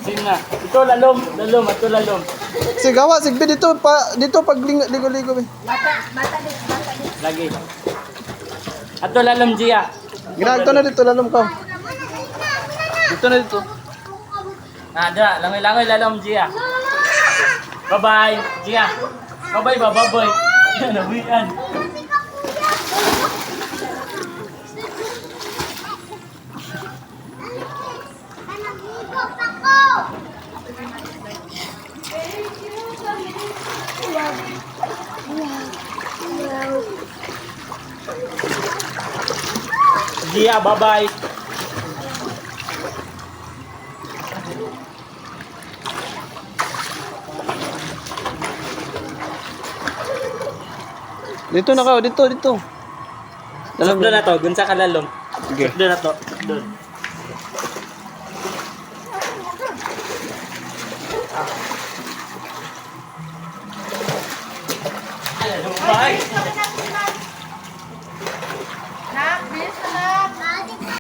Sino na? Ito lalom, ato lalom. Sigawa, sigbi dito pag ligo-ligo eh. Lagi. Ato lalom Gia. Ginagto na dito lalom ka. Dito na dito. Ada, langoy-langoy lalom Gia. Bye-bye, Gia. Bye-bye, bye-bye. Yan, nawian. Gia, bye-bye. Dito na ka, dito. Doon na to, gunsa ka lalom. Sige. Doon na to, doon. Bye.